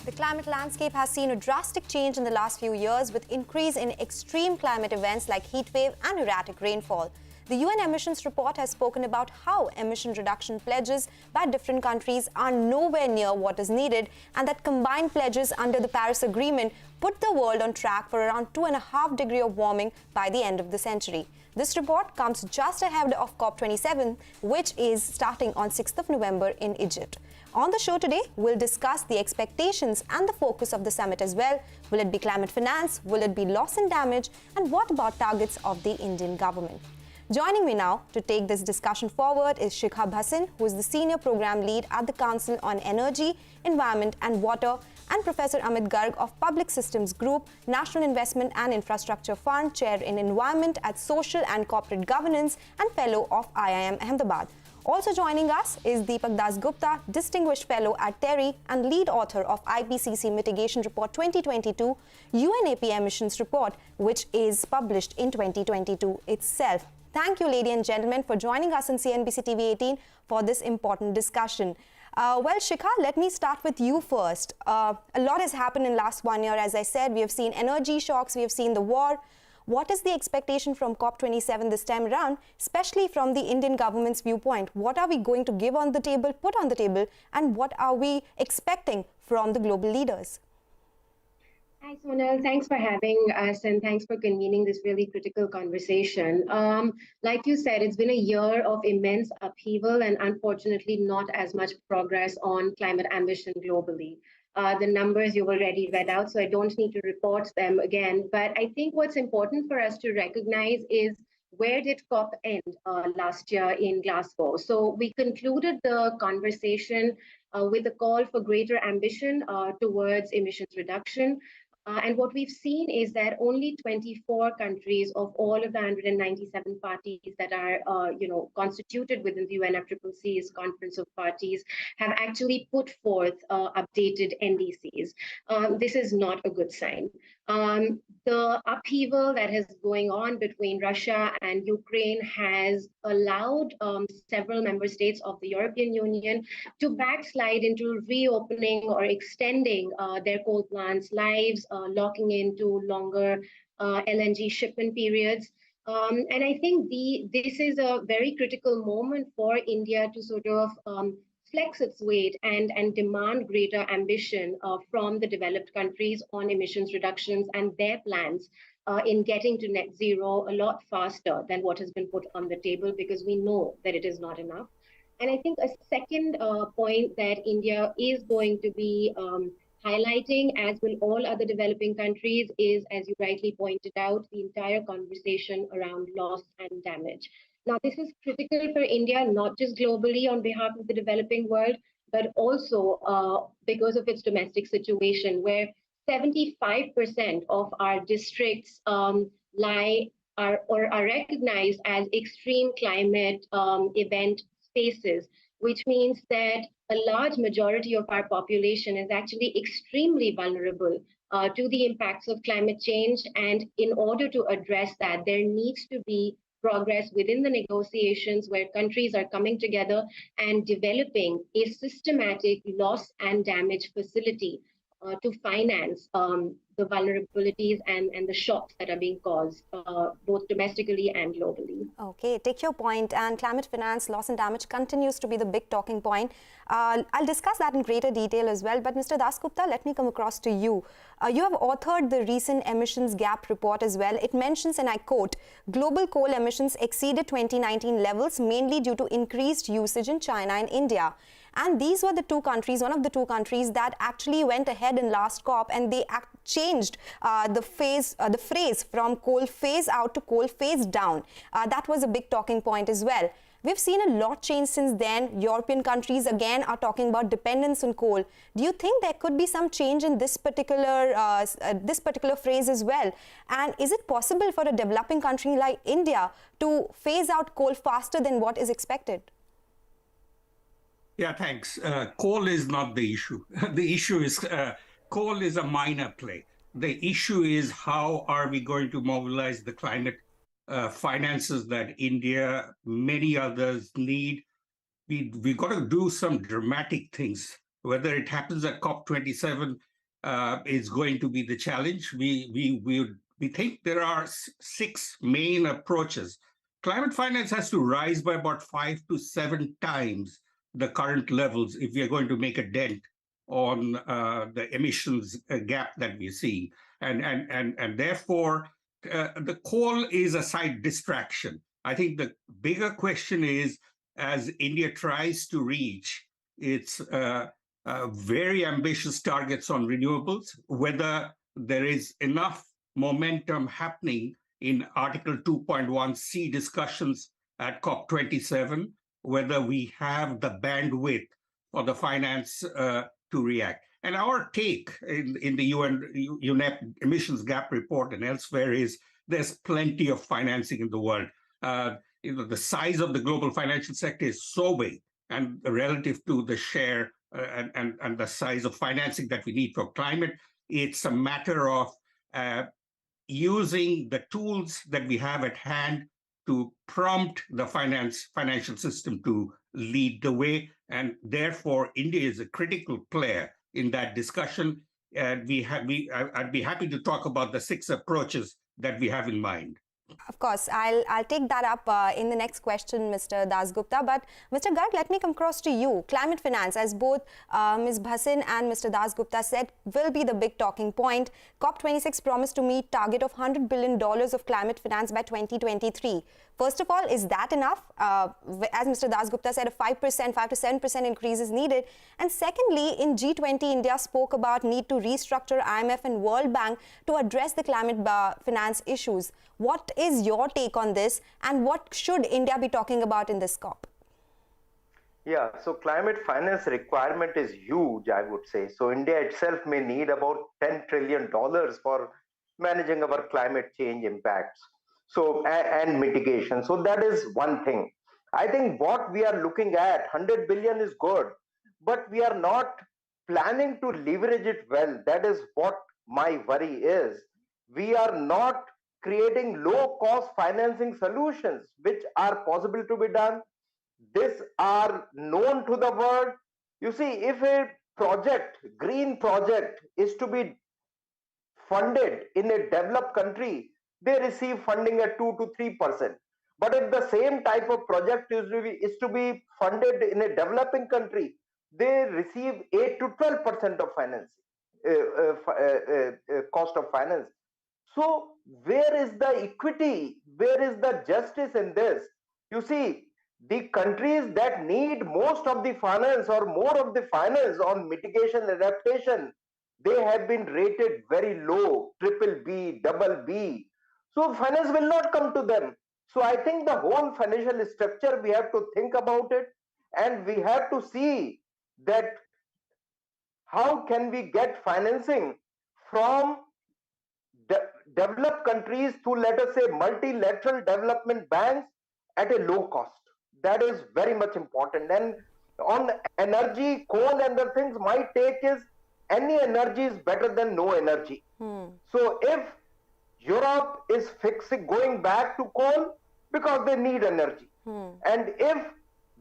The climate landscape has seen a drastic change in the last few years with increase in extreme climate events like heatwave and erratic rainfall. The UN emissions report has spoken about how emission reduction pledges by different countries are nowhere near what is needed, and that combined pledges under the Paris Agreement put the world on track for around 2.5 degrees of warming by the end of the century. This report comes just ahead of COP27, which is starting on 6th of November in Egypt. On the show today, we'll discuss the expectations and the focus of the summit as well. Will it be climate finance? Will it be loss and damage? And what about targets of the Indian government? Joining me now to take this discussion forward is Shikha Bhasin, who is the Senior Program Lead at the Council on Energy, Environment and Water, and Professor Amit Garg of Public Systems Group, National Investment and Infrastructure Fund, Chair in Environment at Social and Corporate Governance, and Fellow of IIM Ahmedabad. Also joining us is Dipak Dasgupta, Distinguished Fellow at TERI and lead author of IPCC Mitigation Report 2022, UNEP Emissions Report, which is published in 2022 itself. Thank you, ladies and gentlemen, for joining us on CNBC TV 18 for this important discussion. Well, Shikha, let me start with you first. A lot has happened in last 1 year. As I said, we have seen energy shocks, we have seen the war. What is the expectation from COP27 this time around, especially from the Indian government's viewpoint? What are we going to give on the table, put on the table, and what are we expecting from the global leaders? Hi, Sonal. Thanks for having us and thanks for convening this really critical conversation. Like you said, it's been a year of immense upheaval and unfortunately not as much progress on climate ambition globally. The numbers you've already read out, so I don't need to report them again. But I think what's important for us to recognize is where did COP end last year in Glasgow? So we concluded the conversation with a call for greater ambition towards emissions reduction. And what we've seen is that only 24 countries of all of the 197 parties that are, constituted within the UNFCCC's Conference of Parties have actually put forth updated NDCs. This is not a good sign. The upheaval that is going on between Russia and Ukraine has allowed several member states of the European Union to backslide into reopening or extending their coal plants' lives, locking into longer LNG shipment periods. And I think this is a very critical moment for India to sort of flex its weight and demand greater ambition from the developed countries on emissions reductions and their plans in getting to net zero a lot faster than what has been put on the table, because we know that it is not enough. And I think a second point that India is going to be highlighting, as will all other developing countries, is, as you rightly pointed out, the entire conversation around loss and damage. Now, this is critical for India, not just globally on behalf of the developing world, but also because of its domestic situation, where 75% of our districts are recognized as extreme climate event spaces, which means that a large majority of our population is actually extremely vulnerable to the impacts of climate change. And in order to address that, there needs to be progress within the negotiations where countries are coming together and developing a systematic loss and damage facility to finance the vulnerabilities and the shocks that are being caused both domestically and globally. Okay, take your point. And climate finance, loss and damage continues to be the big talking point. I'll discuss that in greater detail as well. But Mr. Dasgupta, let me come across to you. You have authored the recent emissions gap report as well. It mentions, and I quote, global coal emissions exceeded 2019 levels mainly due to increased usage in China and India. And these were the two countries, one of the two countries that actually went ahead in last COP, and they changed the phrase from coal phase out to coal phase down. That was a big talking point as well. We've seen a lot change since then. European countries again are talking about dependence on coal. Do you think there could be some change in this particular phrase as well? And is it possible for a developing country like India to phase out coal faster than what is expected? Yeah, thanks. Coal is not the issue. The issue is coal is a minor play. The issue is how are we going to mobilize the climate finances that India, many others need. We got to do some dramatic things, whether it happens at COP27 is going to be the challenge. We think there are six main approaches. Climate finance has to rise by about 5 to 7 times the current levels if we are going to make a dent on the emissions gap that we see. And therefore, the coal is a side distraction. I think the bigger question is, as India tries to reach its very ambitious targets on renewables, whether there is enough momentum happening in Article 2.1c discussions at COP27, whether we have the bandwidth for the finance to react. And our take in the UNEP emissions gap report and elsewhere is there's plenty of financing in the world. The size of the global financial sector is so big, and relative to the share and the size of financing that we need for climate, it's a matter of using the tools that we have at hand to prompt the financial system to lead the way. And therefore, India is a critical player in that discussion. And I'd be happy to talk about the 6 approaches that we have in mind. Of course, I'll take that up in the next question, Mr. Dasgupta. But Mr. Garg, let me come across to you. Climate finance, as both Ms. Bhasin and Mr. Dasgupta said, will be the big talking point. COP26 promised to meet target of $100 billion of climate finance by 2023. First of all, is that enough? As Mr. Dasgupta said, a 5 to 7% increase is needed. And secondly, in G20, India spoke about need to restructure IMF and World Bank to address the climate finance issues. What is your take on this, and what should India be talking about in this COP? Yeah, so climate finance requirement is huge, I would say. So India itself may need about $10 trillion for managing our climate change impacts. So, and mitigation. So that is one thing. I think what we are looking at, 100 billion is good, but we are not planning to leverage it well. That is what my worry is. We are not creating low cost financing solutions which are possible to be done. These are known to the world. You see, if a project, green project, is to be funded in a developed country, they receive funding at 2 to 3%. But if the same type of project is to be funded in a developing country, they receive 8 to 12% of financing, cost of finance. So where is the equity? Where is the justice in this? You see, the countries that need most of the finance or more of the finance on mitigation adaptation, they have been rated very low, triple B, double B. So finance will not come to them. So I think the whole financial structure, we have to think about it, and we have to see that how can we get financing from developed countries to, let us say, multilateral development banks at a low cost. That is very much important. And on energy, coal and other things, my take is any energy is better than no energy. So if Europe is going back to coal because they need energy. And if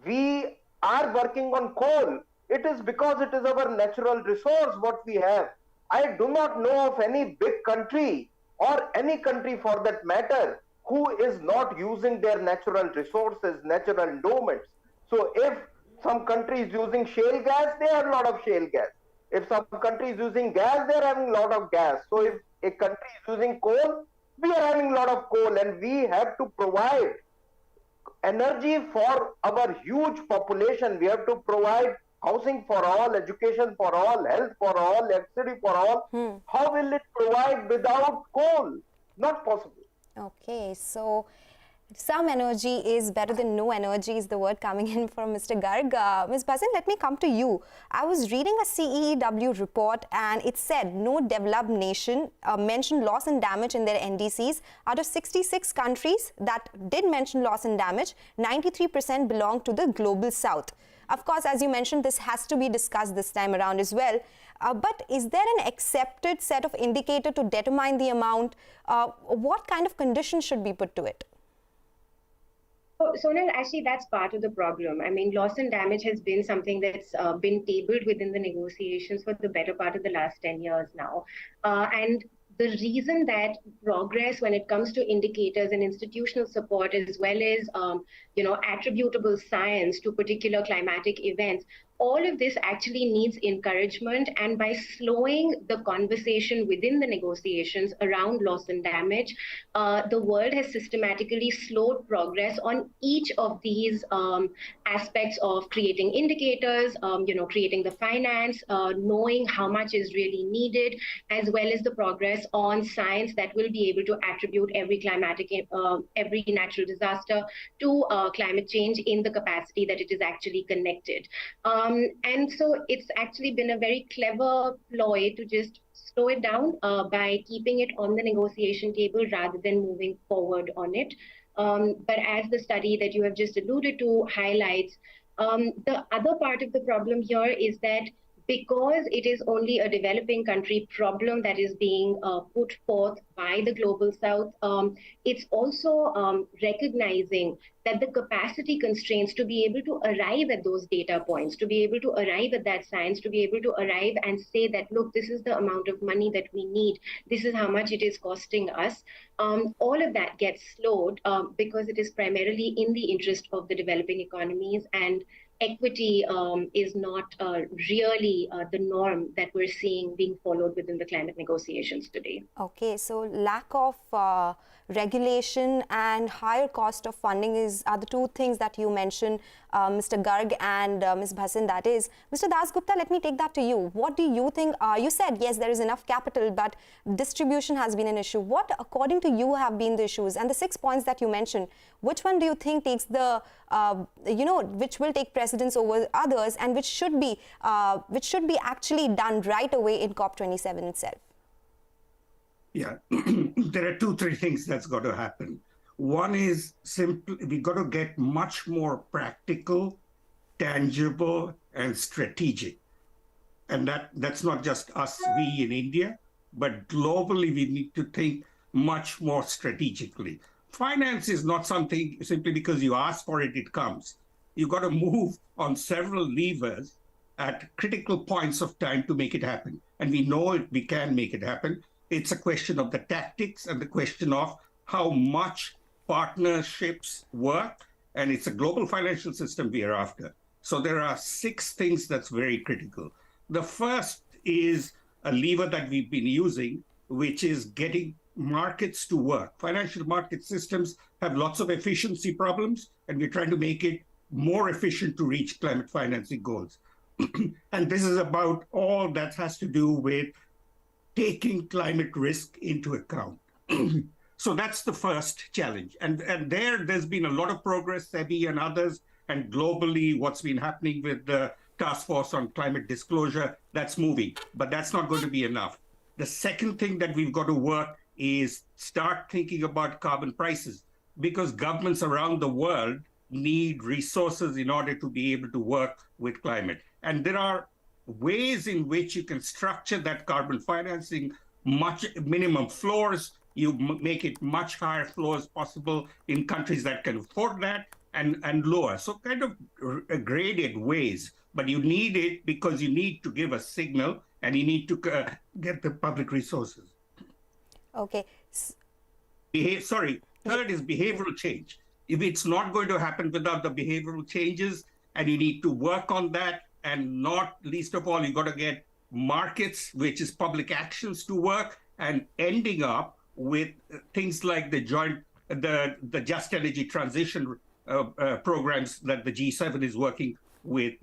we are working on coal, it is because it is our natural resource what we have. I do not know of any big country or any country for that matter who is not using their natural resources, natural endowments. So if some country is using shale gas, they have a lot of shale gas. If some country is using gas, they are having a lot of gas. So if a country is using coal, we are having a lot of coal, and we have to provide energy for our huge population. We have to provide housing for all, education for all, health for all, electricity for all. How will it provide without coal? Not possible. Okay, so some energy is better than no energy is the word coming in from Mr. Garg. Ms. Bhasin, let me come to you. I was reading a CEEW report, and it said no developed nation mentioned loss and damage in their NDCs. Out of 66 countries that did mention loss and damage, 93% belong to the global south. Of course, as you mentioned, this has to be discussed this time around as well. But is there an accepted set of indicator to determine the amount? What kind of conditions should be put to it? Sonal, actually, that's part of the problem. I mean, loss and damage has been something that's been tabled within the negotiations for the better part of the last 10 years now. And the reason that progress when it comes to indicators and institutional support, as well as attributable science to particular climatic events, all of this actually needs encouragement. And by slowing the conversation within the negotiations around loss and damage, the world has systematically slowed progress on each of these aspects of creating indicators, creating the finance, knowing how much is really needed, as well as the progress on science that will be able to attribute every every natural disaster to climate change in the capacity that it is actually connected. And so it's actually been a very clever ploy to just slow it down by keeping it on the negotiation table rather than moving forward on it. But as the study that you have just alluded to highlights, the other part of the problem here is that because it is only a developing country problem that is being put forth by the Global South, it's also recognizing that the capacity constraints to be able to arrive at those data points, to be able to arrive at that science, to be able to arrive and say that, look, this is the amount of money that we need, this is how much it is costing us. All of that gets slowed because it is primarily in the interest of the developing economies, and equity is not really the norm that we're seeing being followed within the climate negotiations today. Okay, so lack of regulation and higher cost of funding are the two things that you mentioned, Mr. Garg and Ms. Bhasin, that is. Mr. Dasgupta, let me take that to you. What do you think? You said, yes, there is enough capital, but distribution has been an issue. What, according to you, have been the issues? And the 6 points that you mentioned, which one do you think takes the, which will take precedence over others, and which should be actually done right away in COP27 itself? Yeah, there are 2-3 things that's got to happen. One is simply, we got to get much more practical, tangible, and strategic. And that's not just us, we in India, but globally we need to think much more strategically. Finance is not something simply because you ask for it, it comes. You've got to move on several levers at critical points of time to make it happen. And we know we can make it happen. It's a question of the tactics and the question of how much partnerships work. And it's a global financial system we are after. So there are 6 things that's very critical. The first is a lever that we've been using, which is getting markets to work. Financial market systems have lots of efficiency problems, and we're trying to make it more efficient to reach climate financing goals. And this is about all that has to do with taking climate risk into account. So that's the first challenge. And there's been a lot of progress, SEBI and others, and globally what's been happening with the Task Force on Climate Disclosure, that's moving, but that's not going to be enough. The second thing that we've got to work is start thinking about carbon prices, because governments around the world need resources in order to be able to work with climate. And there are ways in which you can structure that carbon financing, much minimum floors. You make it much higher floors possible in countries that can afford that, and lower. So kind of graded ways, but you need it because you need to give a signal and you need to get the public resources. Okay. Third is behavioral change. If it's not going to happen without the behavioral changes, and you need to work on that, and not least of all, you got to get markets, which is public actions, to work, and ending up with things like the just energy transition programs that the G7 is working with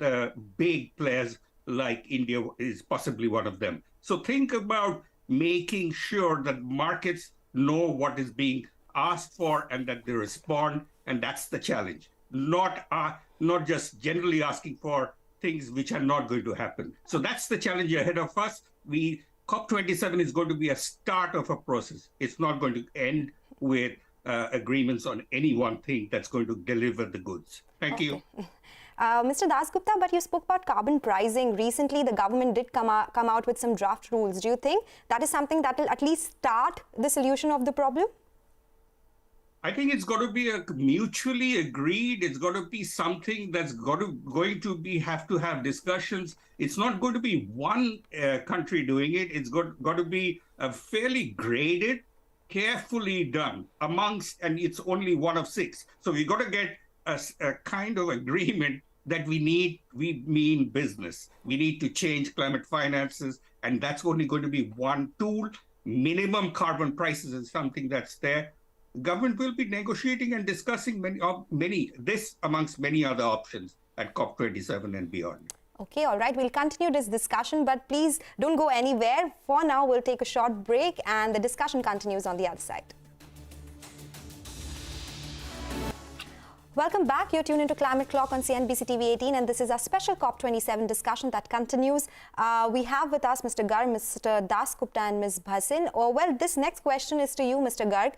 big players like India is possibly one of them. So think about making sure that markets know what is being asked for and that they respond, and that's the challenge. Not just generally asking for things which are not going to happen. So that's the challenge ahead of us. COP27 is going to be a start of a process. It's not going to end with agreements on any one thing that's going to deliver the goods. Thank you. Mr. Dasgupta, but you spoke about carbon pricing. Recently, the government did come out with some draft rules. Do you think that is something that will at least start the solution of the problem? I think it's got to be a mutually agreed. It's got to be something that's going to have discussions. It's not going to be one country doing it. It's got to be a fairly graded, carefully done amongst, and it's only one of six. So we got to get a kind of agreement that we mean business. We need to change climate finances, and that's only going to be one tool. Minimum carbon prices is something that's there. Government will be negotiating and discussing this amongst many other options at COP27 and beyond. Okay, all right. We'll continue this discussion, but please don't go anywhere. For now, we'll take a short break and the discussion continues on the other side. Welcome back. You're tuned into Climate Clock on CNBC TV 18, and this is our special COP27 discussion that continues. We have with us Mr. Garg, Mr. Dasgupta, and Ms. Bhasin. Well, this next question is to you, Mr. Garg.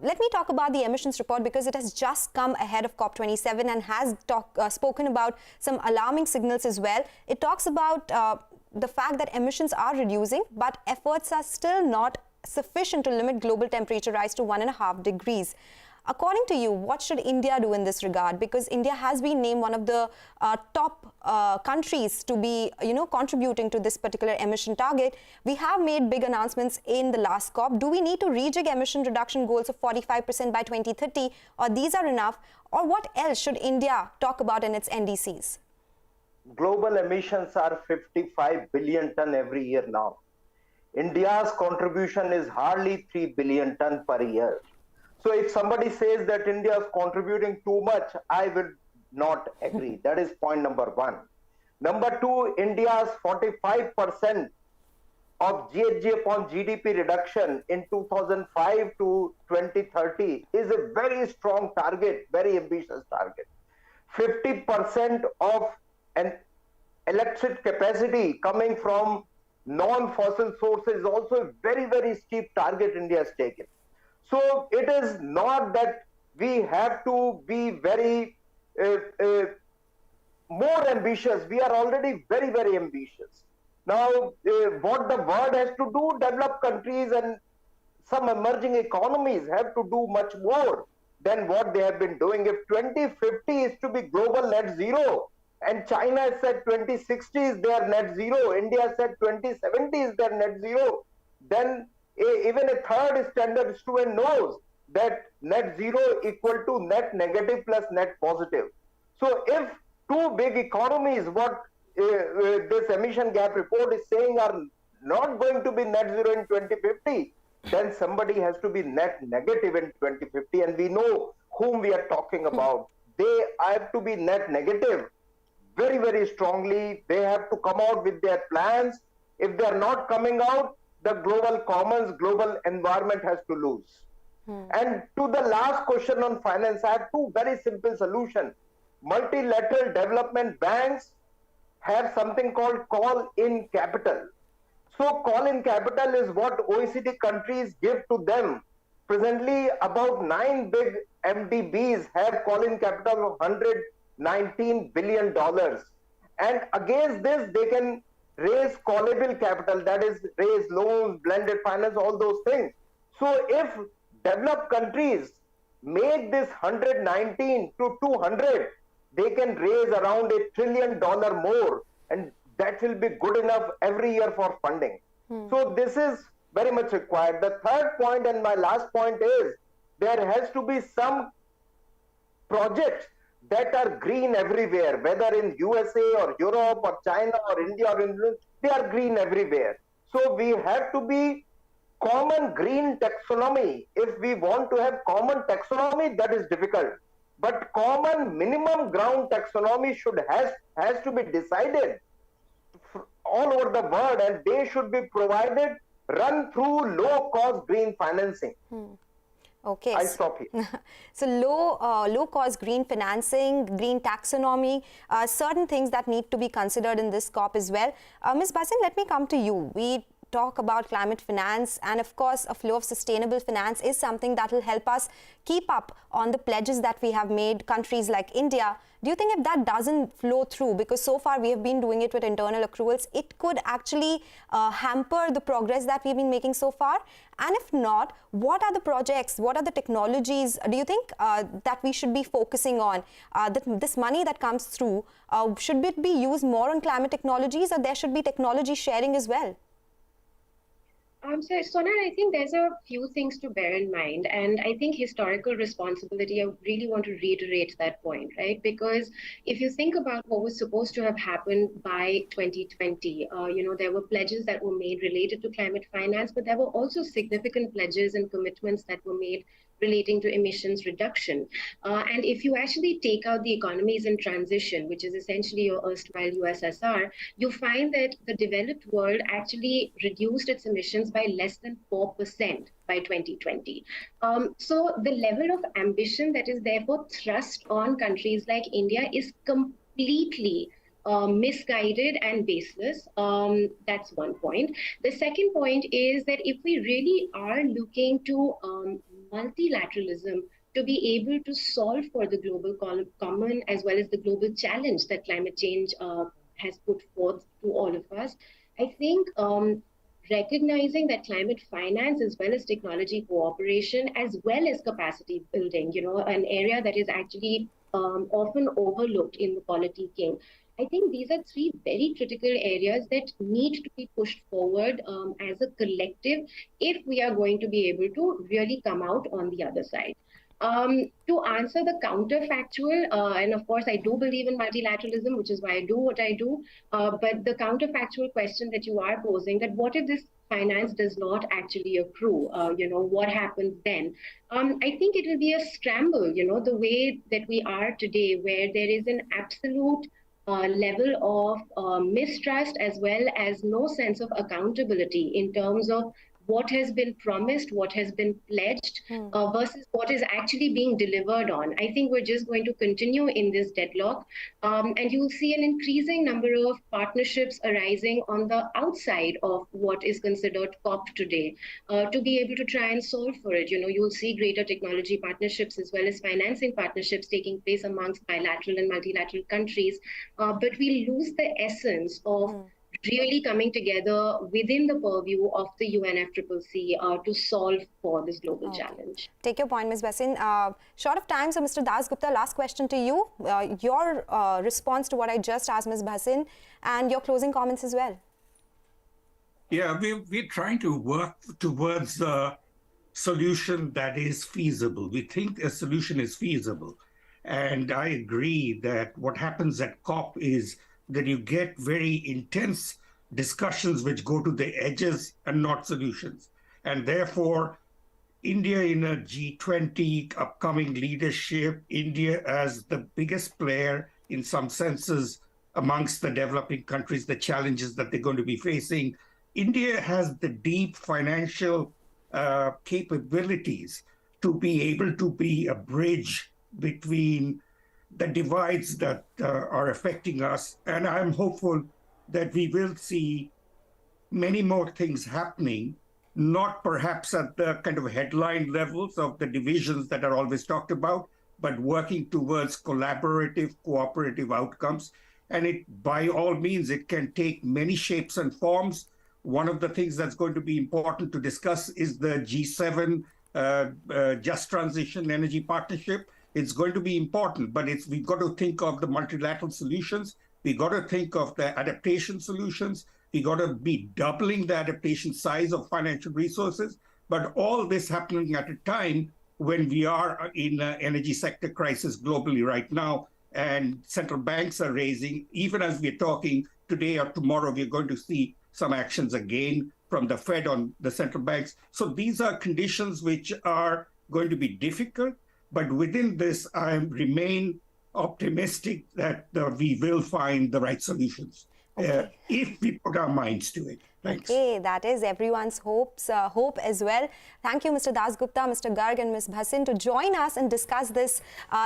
Let me talk about the emissions report because it has just come ahead of COP27 and has spoken about some alarming signals as well. It talks about the fact that emissions are reducing, but efforts are still not sufficient to limit global temperature rise to 1.5 degrees. According to you, what should India do in this regard? Because India has been named one of the top countries to be, contributing to this particular emission target. We have made big announcements in the last COP. Do we need to rejig emission reduction goals of 45% by 2030, or these are enough? Or what else should India talk about in its NDCs? Global emissions are 55 billion ton every year now. India's contribution is hardly 3 billion ton per year. So if somebody says that India is contributing too much, I will not agree. That is point number one. Number two, India's 45% of GHG upon GDP reduction in 2005 to 2030 is a very strong target, very ambitious target. 50% of an electric capacity coming from non-fossil sources is also a very, very steep target India has taken. So it is not that we have to be very more ambitious. We are already very, very ambitious. Now, what the world has to do, developed countries and some emerging economies have to do much more than what they have been doing. If 2050 is to be global net zero, and China has said 2060 is their net zero, India said 2070 is their net zero, then even a third standard student knows that net zero equal to net negative plus net positive. So if two big economies, what this emission gap report is saying, are not going to be net zero in 2050, then somebody has to be net negative in 2050. And we know whom we are talking about. They have to be net negative very, very strongly. They have to come out with their plans. If they are not coming out, the global commons, global environment has to lose. And to the last question on finance, I have two very simple solutions. Multilateral development banks have something called call-in capital. So call-in capital is what OECD countries give to them. Presently, about 9 big MDBs have call-in capital of $119 billion. And against this, they can raise callable capital, that is raise loans, blended finance, all those things. So if developed countries make this 119 to 200, they can raise around $1 trillion more, and that will be good enough every year for funding. So this is very much required. The third point and my last point is there has to be some projects that are green everywhere, whether in USA or Europe or China or India or India, they are green everywhere. So we have to be common green taxonomy. If we want to have common taxonomy, that is difficult. But common minimum ground taxonomy has to be decided all over the world, and they should be provided, run through low-cost green financing. Okay. I stop here. So low-cost green financing, green taxonomy, certain things that need to be considered in this COP as well. Ms. Bhasin, let me come to you. We talk about climate finance, and of course a flow of sustainable finance is something that will help us keep up on the pledges that we have made, countries like India. Do you think if that doesn't flow through, because so far we have been doing it with internal accruals, it could actually hamper the progress that we've been making so far? And if not, what are the projects, what are the technologies do you think that we should be focusing on? This money that comes through, should it be used more on climate technologies, or there should be technology sharing as well? So, Sonal, I think there's a few things to bear in mind. And I think historical responsibility, I really want to reiterate that point, right? Because if you think about what was supposed to have happened by 2020, there were pledges that were made related to climate finance, but there were also significant pledges and commitments that were made relating to emissions reduction. And if you actually take out the economies in transition, which is essentially your erstwhile USSR, you find that the developed world actually reduced its emissions by less than 4% by 2020. So the level of ambition that is therefore thrust on countries like India is completely misguided and baseless. That's one point. The second point is that if we really are looking to multilateralism to be able to solve for the global common as well as the global challenge that climate change has put forth to all of us, I think recognizing that climate finance as well as technology cooperation as well as capacity building, an area that is actually often overlooked in the politicking. I think these are three very critical areas that need to be pushed forward as a collective if we are going to be able to really come out on the other side. To answer the counterfactual, and of course I do believe in multilateralism, which is why I do what I do, but the counterfactual question that you are posing, that what if this finance does not actually accrue, what happens then? I think it will be a scramble, the way that we are today, where there is an absolute level of mistrust as well as no sense of accountability in terms of what has been promised, what has been pledged, versus what is actually being delivered on. I think we're just going to continue in this deadlock, and you will see an increasing number of partnerships arising on the outside of what is considered COP today, to be able to try and solve for it. You'll see greater technology partnerships as well as financing partnerships taking place amongst bilateral and multilateral countries, but we lose the essence of really coming together within the purview of the UNFCCC to solve for this global challenge. Take your point, Ms. Bhasin. Short of time, so Mr. Dasgupta, last question to you. Your response to what I just asked Ms. Bhasin and your closing comments as well. Yeah, we're trying to work towards a solution that is feasible. We think a solution is feasible. And I agree that what happens at COP is that you get very intense discussions which go to the edges and not solutions. And therefore, India in a G20 upcoming leadership, India as the biggest player in some senses amongst the developing countries, the challenges that they're going to be facing. India has the deep financial capabilities to be able to be a bridge between the divides that are affecting us. And I'm hopeful that we will see many more things happening, not perhaps at the kind of headline levels of the divisions that are always talked about, but working towards collaborative, cooperative outcomes. And it, by all means, it can take many shapes and forms. One of the things that's going to be important to discuss is the G7 Just Transition Energy Partnership. It's going to be important, but we've got to think of the multilateral solutions. We've got to think of the adaptation solutions. We've got to be doubling the adaptation size of financial resources. But all this happening at a time when we are in an energy sector crisis globally right now, and central banks are raising, even as we're talking today or tomorrow, we're going to see some actions again from the Fed on the central banks. So these are conditions which are going to be difficult. But within this, I remain optimistic that we will find the right solutions if we put our minds to it. Thanks. Okay, that is everyone's hope as well. Thank you, Mr. Dasgupta, Mr. Garg and Ms. Bhasin to join us and discuss this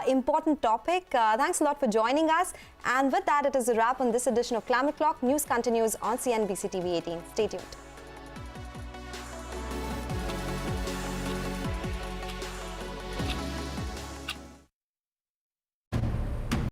important topic. Thanks a lot for joining us. And with that, it is a wrap on this edition of Climate Clock. News continues on CNBC TV 18. Stay tuned.